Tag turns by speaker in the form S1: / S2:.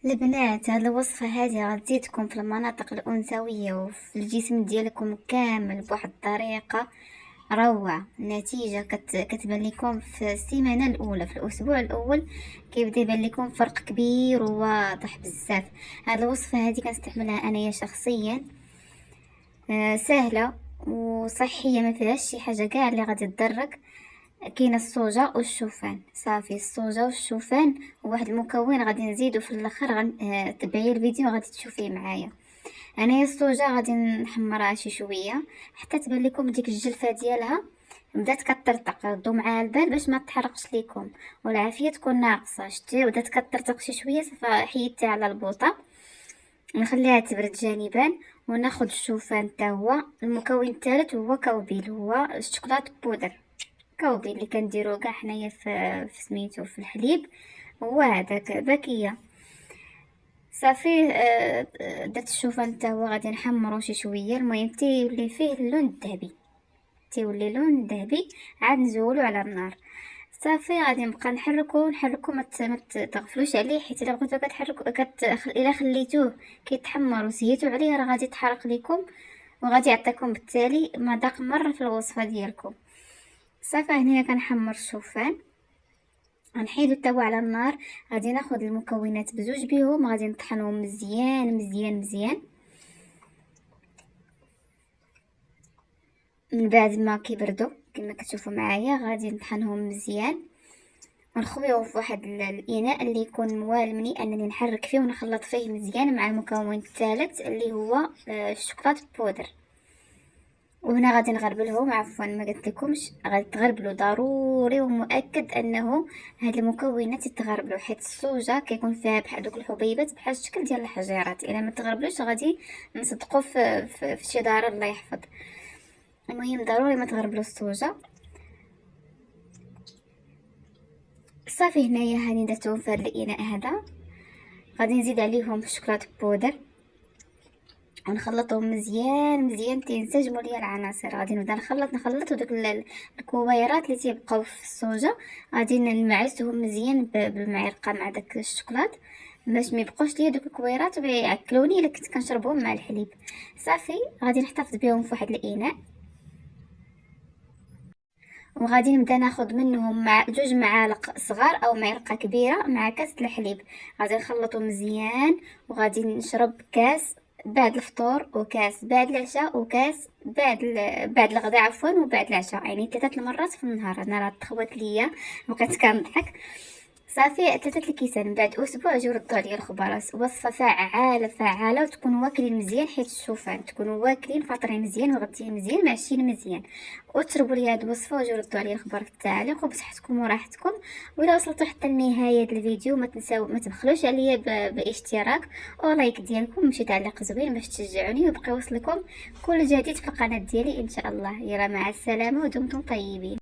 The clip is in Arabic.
S1: البنات، هاد الوصفة هادي غتزيدكم في المناطق الأنثوية وفي الجسم ديالكم كامل بواحد الطريقة روعة. النتيجة كتبان لكم في السيمانة الأولى، في الأسبوع الأول كيبدا يبان لكم فرق كبير وواضح بزاف. هاد الوصفة هادي كنستعملها أنايا شخصيا، سهلة وصحية، ما فيهاش شي حاجة كاع اللي غادي تضرك. كاين الصوجة والشوفان، صافي الصوجة والشوفان وواحد المكون غادي نزيدو في الاخر. تبعي الفيديو غادي تشوفيه معايا. انايا الصوجة غادي نحمرها شي شويه حتى تبان لكم ديك الجلفه ديالها بدات كطرطق. ردوا معاها البال باش ما تحرقش ليكم والعافيه تكون ناقصه. شتي بدات كطرطق شي شويه، صافي حيدتها على البوطه نخليها تبرد جانبا. وناخذ الشوفان حتى هو. المكون الثالث هو كاوبيل، هو الشوكولاته بودر. كاوبي اللي كنديرو كاع حنايا في سميتو في الحليب، هو هذاك باكيه. صافي درت الشوفان حتى هو غادي نحمرو شي شويه. المهم تيولي فيه اللون الذهبي، تيولي لون ذهبي عاد نزولو على النار. صافي غادي نبقى نحركو ما تغفلوش عليه، حيت الا بغيتو كتحركو الا خليتوه كيتحمر وسهيتو عليه راه غادي يتحرق ليكم وغادي يعطيكم بالتالي مذاق مره في الوصفه ديالكم. صافي هنايا كنحمر الشوفان، غنحيدو التوا على النار. غادي ناخد المكونات بزوج بيهم، غادي نطحنهم مزيان مزيان مزيان. من بعد ما كيبردوا كما كتشوفوا معايا غادي نطحنهم مزيان ونخويوه في واحد الاناء اللي يكون موالمني انني نحرك فيه ونخلط فيه مزيان مع المكون الثالث اللي هو الشوكولاته بودر. وهنا غادي نغربلهم، عفوا ما قلت لكمش غادي تغربلوا ضروري ومؤكد انه هاد المكونات يتغربلوا، حيت الصوجه كيكون فيها بحال دوك الحبيبات بحال الشكل ديال الحجيرات. الا ما تغربلوش غادي نصدقوا في شي ضرر الله يحفظ. المهم ضروري ما تغربلوا الصوجه. صافي هنايا هاني درتهم في هذا الاناء هذا. غادي نزيد عليهم الشوكولاته بودر ونخلطهم مزيان مزيان تينسجموا ليا العناصر. غادي نبدا نخلط ودوك الكويرات اللي تيبقاو في الصوجه غادي نمعسهم مزيان بالمعلقه مع داك الشوكولات باش ما يبقوش ليا دوك الكويرات ويعكلوني الا كنت كنشربهم مع الحليب. صافي غادي نحتفظ بهم في واحد الاناء وغادي نبدا ناخذ منهم مع جوج معالق صغار او معلقه كبيره مع كاس الحليب. غادي نخلطو مزيان وغادي نشرب كاس بعد الفطور وكاس بعد العشاء وكاس بعد الغداء عفوا وبعد العشاء، يعني 3 المرات في النهار. انا راه تخوت ليا بقيت كنضحك. صافي 3 الكيسان بعد اسبوع اجيو ردوا عليا الخبراء. وصفه فعاله فعاله وتكونوا واكلين مزيان، حيت الشوفان تكونوا واكلين فاطرين مزيان وغطين مزيان معشين مزيان. وتشربوا لي هاد الوصفه وجيو ردوا عليا الخبر في التعليق وبصحتكم وراحتكم. وإلا وصلتوا حتى لنهايه الفيديو ما تنساو ما تبخلوش عليا باشتراك ولايك ديالكم وشي تعليق زوين باش تشجعوني ويبقى يوصلكم كل جديد في القناه ديالي ان شاء الله. يلا مع السلامه ودمتم طيبين.